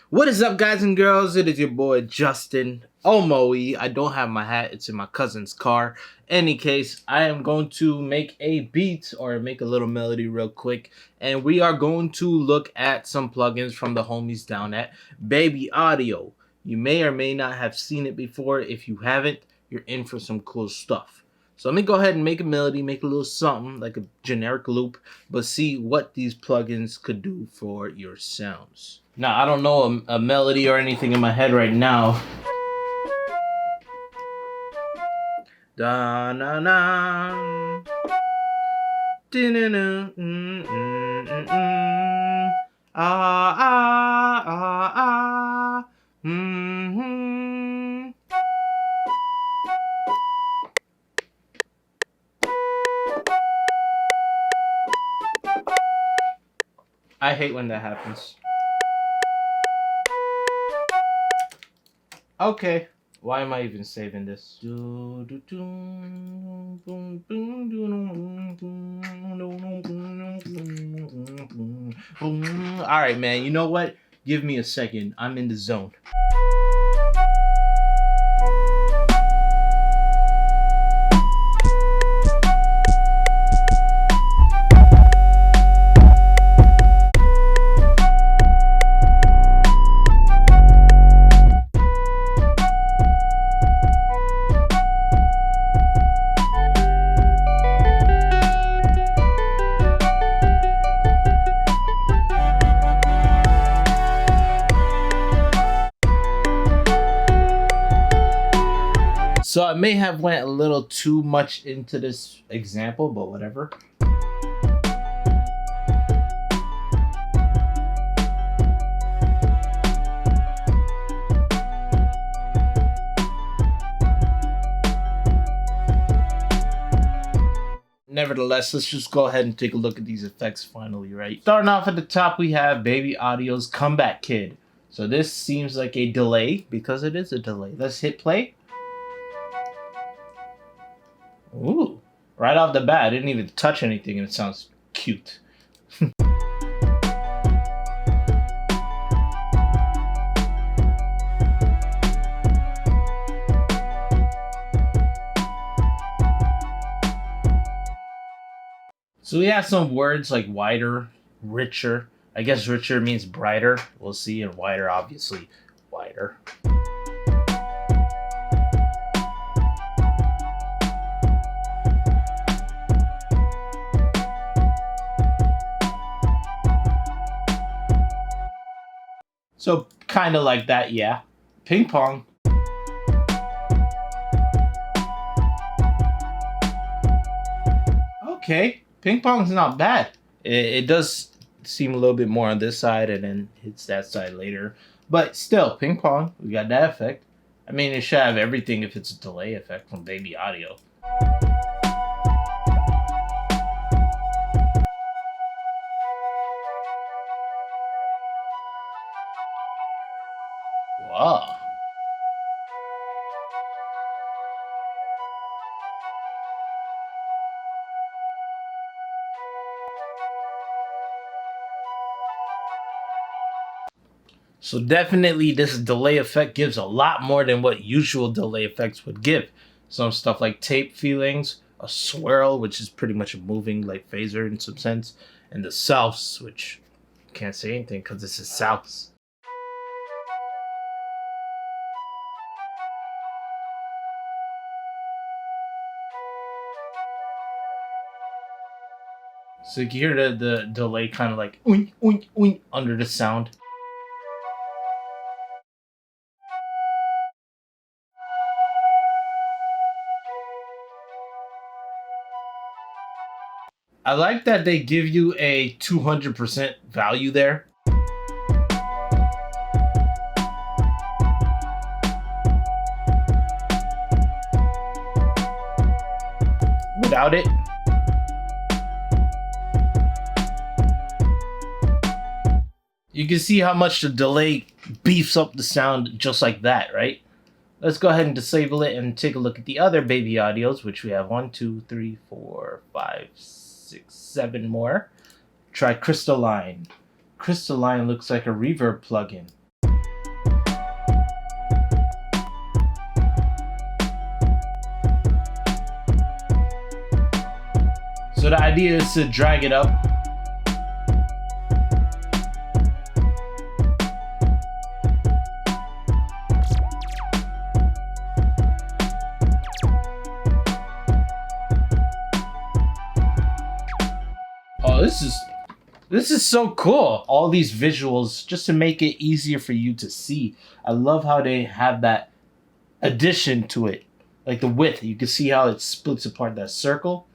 What is up, guys and girls? It is your boy Justin Omoe. I don't have my hat, it's in my cousin's car. Any case, I am going to make a beat or make a little melody real quick, and we are going to look at some plugins from the homies down at Baby Audio. You may or may not have seen it before. If you haven't, you're in for some cool stuff. So let me go ahead and make a melody, make a little something like a generic loop, but see what these plugins could do for your sounds. Now, I don't know a melody or anything in my head right now. Da na na. Din-na-na. Ah ah ah ah. Mm-hmm. I hate when that happens. Okay, why am I even saving this? Alright, man, you know what? Give me a second. I'm in the zone. So I may have went a little too much into this example, but whatever. Nevertheless, let's just go ahead and take a look at these effects finally, right? Starting off at the top, we have Baby Audio's Comeback Kid. So this seems like a delay because it is a delay. Let's hit play. Ooh, right off the bat, I didn't even touch anything and it sounds cute. So we have some words like wider, richer. I guess richer means brighter. We'll see, and wider, obviously, wider. So kind of like that, yeah. Ping pong. Okay, ping pong's not bad. It does seem a little bit more on this side and then hits that side later. But still, ping pong, we got that effect. I mean, it should have everything if it's a delay effect from Baby Audio. Wow. So definitely this delay effect gives a lot more than what usual delay effects would give. Some stuff like tape feelings, a swirl, which is pretty much a moving like phaser in some sense, and the souths, which can't say anything because this is souths. So you can hear the delay kind of like oink, oink, oink under the sound. I like that they give you a 200% value there. Without it, you can see how much the delay beefs up the sound just like that, right? Let's go ahead and disable it and take a look at the other Baby Audios, which we have 1, 2, 3, 4, 5, 6, 7 more. Try Crystalline. Crystalline looks like a reverb plugin. So the idea is to drag it up. Oh, this is so cool. All these visuals just to make it easier for you to see. I love how they have that addition to it. Like the width, you can see how it splits apart that circle,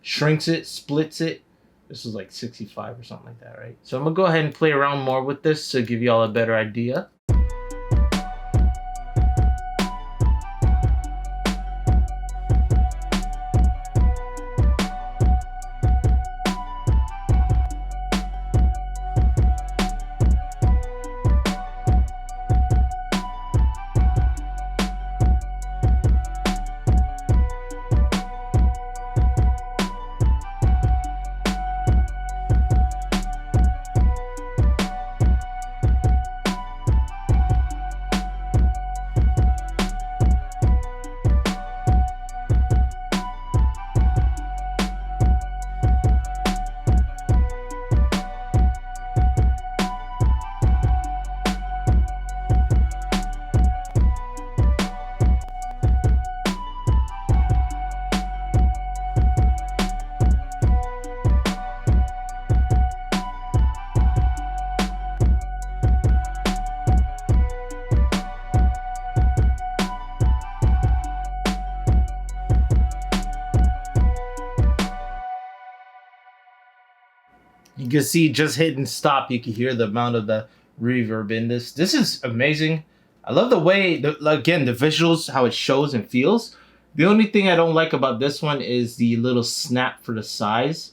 shrinks it, splits it. This is like 65 or something like that, right? So I'm gonna go ahead and play around more with this to give you all a better idea. You can see just hitting stop, you can hear the amount of the reverb in this. This is amazing. I love the way, again, the visuals, how it shows and feels. The only thing I don't like about this one is the little snap for the size.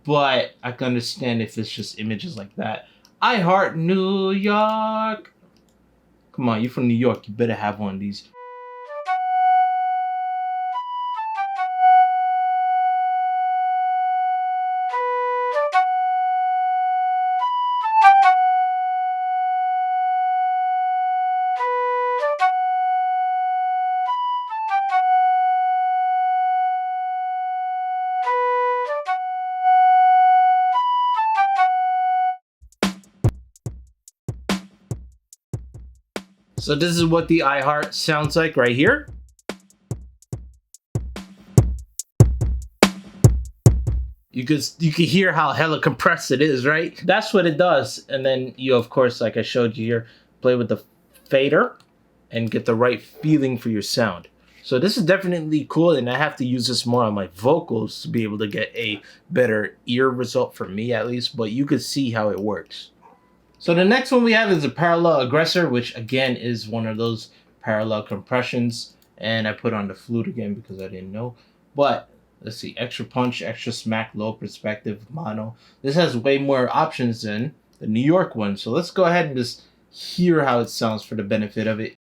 But I can understand if it's just images like that. I heart New York. Come on, you're from New York. You better have one of these. So this is what the iHeart sounds like right here. You could hear how hella compressed it is, right? That's what it does. And then you, of course, like I showed you here, play with the fader and get the right feeling for your sound. So this is definitely cool, and I have to use this more on my vocals to be able to get a better ear result for me at least, but you could see how it works. So the next one we have is a parallel aggressor, which again is one of those parallel compressions. And I put on the flute again because I didn't know. But let's see, extra punch, extra smack, low perspective, mono. This has way more options than the New York one. So let's go ahead and just hear how it sounds for the benefit of it.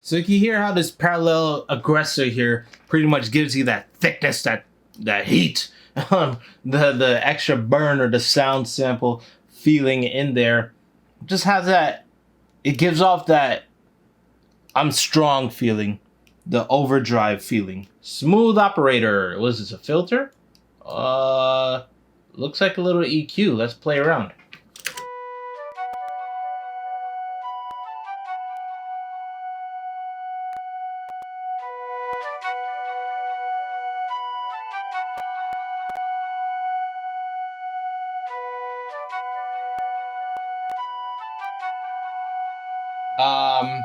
So you can hear how this parallel aggressor here pretty much gives you that thickness, that heat, the extra burn or the sound sample feeling in there. Just has that, it gives off that I'm strong feeling, the overdrive feeling. Smooth operator. Was this a filter? Looks like a little EQ. Let's play around. Um,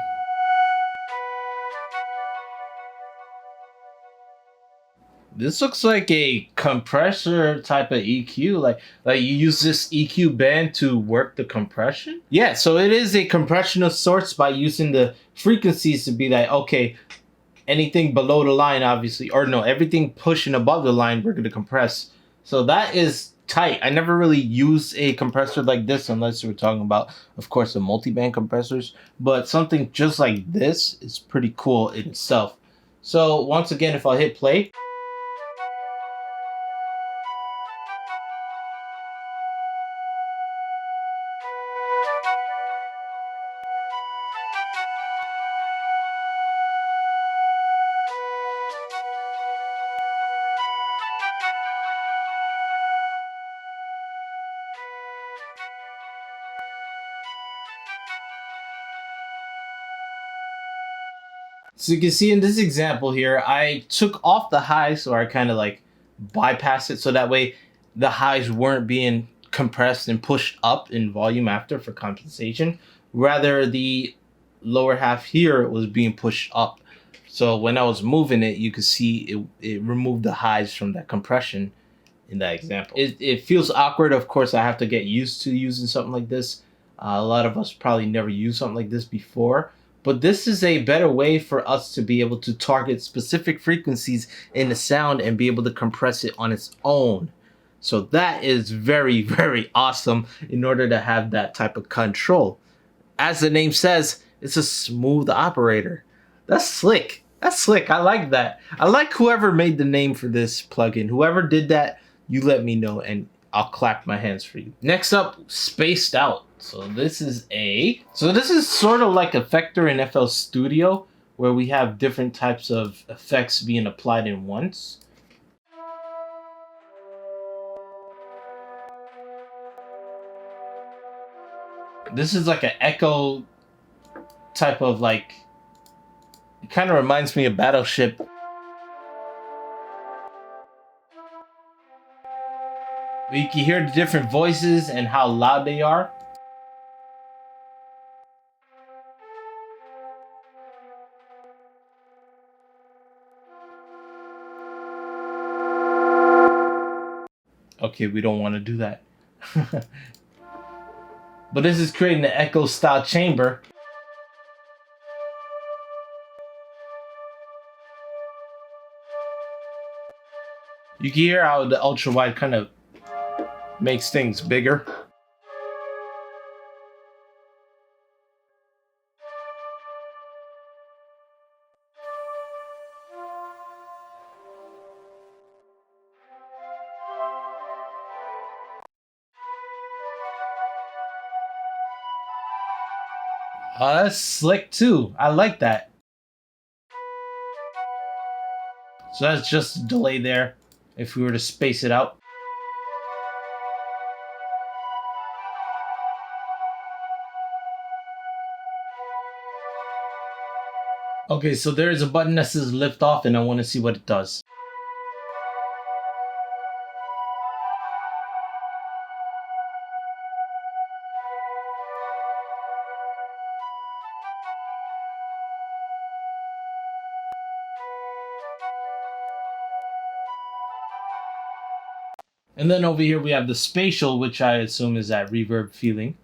this looks like a compressor type of EQ. Like you use this EQ band to work the compression. Yeah, so it is a compression of sorts by using the frequencies to be like, okay, anything below the line, obviously, or no, everything pushing above the line, we're gonna compress. So that is tight. I never really used a compressor like this unless we're talking about, of course, the multi-band compressors. But something just like this is pretty cool in itself. So once again, if I hit play, so you can see in this example here, I took off the highs, so I kind of like bypassed it so that way the highs weren't being compressed and pushed up in volume after for compensation. Rather, the lower half here was being pushed up. So when I was moving it, you could see it removed the highs from that compression in that example. It feels awkward. Of course, I have to get used to using something like this. A lot of us probably never used something like this before. But this is a better way for us to be able to target specific frequencies in the sound and be able to compress it on its own. So that is very, very awesome in order to have that type of control. As the name says, it's a smooth operator. That's slick. That's slick. I like that. I like whoever made the name for this plugin. Whoever did that, you let me know and I'll clap my hands for you. Next up, Spaced Out. So this is sort of like Effector in FL Studio where we have different types of effects being applied in once. This is like an echo type of like, it kind of reminds me of Battleship. You can hear the different voices and how loud they are. Okay, we don't want to do that. But this is creating an echo style chamber. You can hear how the ultra wide kind of makes things bigger. That's slick too. I like that. So that's just a delay there if we were to space it out. Okay, so there is a button that says lift off and I want to see what it does. And then over here we have the spatial, which I assume is that reverb feeling.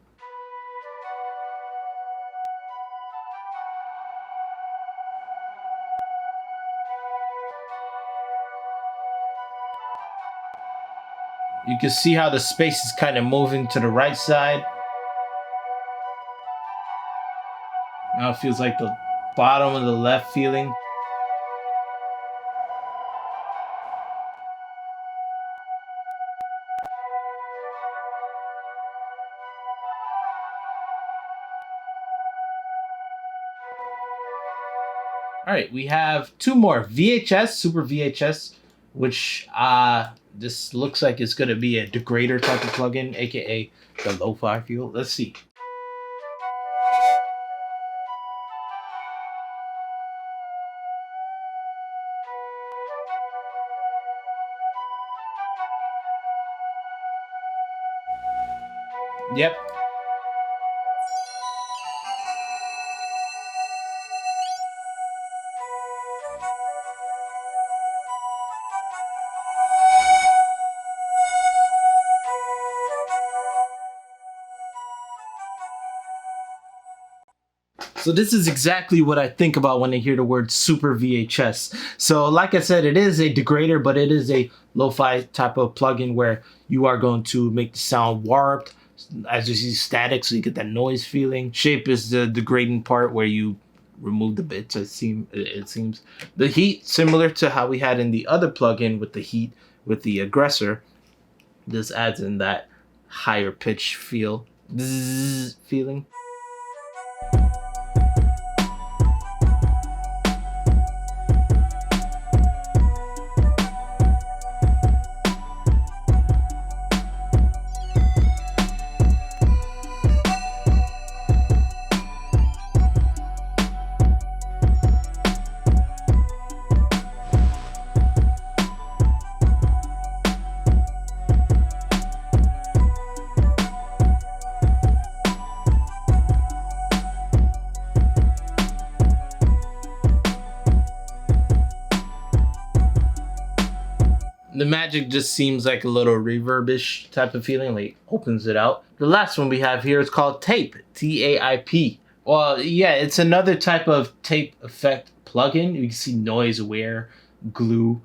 You can see how the space is kind of moving to the right side. Now it feels like the bottom of the left feeling. All right, we have two more VHS, Super VHS, which this looks like it's gonna be a degrader type of plugin, aka the lo-fi feel. Let's see. Yep. So this is exactly what I think about when I hear the word Super VHS. So like I said, it is a degrader, but it is a lo-fi type of plugin where you are going to make the sound warped, as you see, static, so you get that noise feeling. Shape is the degrading part where you remove the bits. It seems the heat, similar to how we had in the other plugin with the heat with the aggressor, this adds in that higher pitch feel, bzzz feeling. The magic just seems like a little reverb-ish type of feeling, like opens it out. The last one we have here is called Tape, T-A-I-P. Well, yeah, it's another type of tape effect plugin. You can see noise, wear, glue.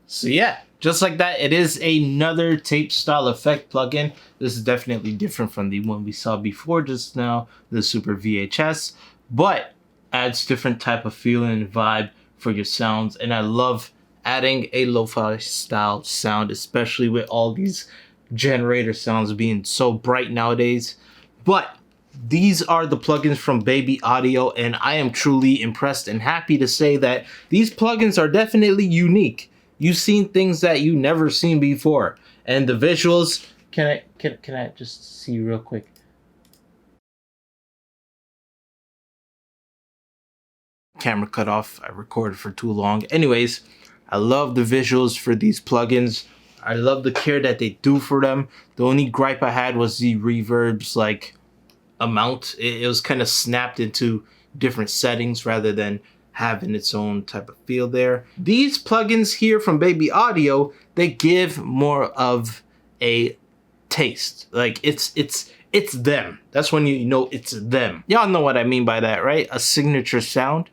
So yeah, just like that, it is another tape style effect plugin. This is definitely different from the one we saw before just now, the Super VHS, but adds different type of feeling and vibe for your sounds. And I love adding a lo-fi style sound, especially with all these generator sounds being so bright nowadays. But these are the plugins from Baby Audio, and I am truly impressed and happy to say that these plugins are definitely unique. You've seen things that you never seen before, and the visuals. Can I just see real quick? Camera cut off. I recorded for too long. Anyways, I love the visuals for these plugins. I love the care that they do for them. The only gripe I had was the reverbs, like amount. It was kind of snapped into different settings rather than having its own type of feel there. These plugins here from Baby Audio, they give more of a taste. Like it's them. That's when you know it's them. Y'all know what I mean by that, right? A signature sound.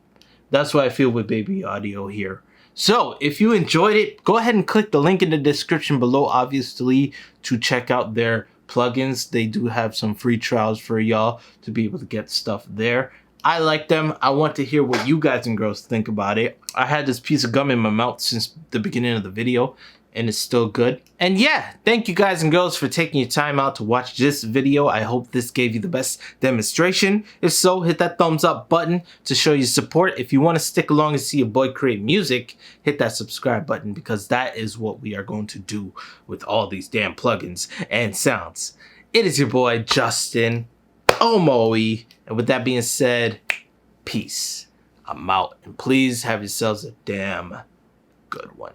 That's what I feel with Baby Audio here. So if you enjoyed it, go ahead and click the link in the description below, obviously, to check out their plugins. They do have some free trials for y'all to be able to get stuff there. I like them. I want to hear what you guys and girls think about it. I had this piece of gum in my mouth since the beginning of the video, and it's still good. And yeah, thank you guys and girls for taking your time out to watch this video. I hope this gave you the best demonstration. If so, hit that thumbs up button to show your support. If you want to stick along and see your boy create music, hit that subscribe button, because that is what we are going to do with all these damn plugins and sounds. It is your boy Justin Omoe, and with that being said, peace. I'm out, and please have yourselves a damn good one.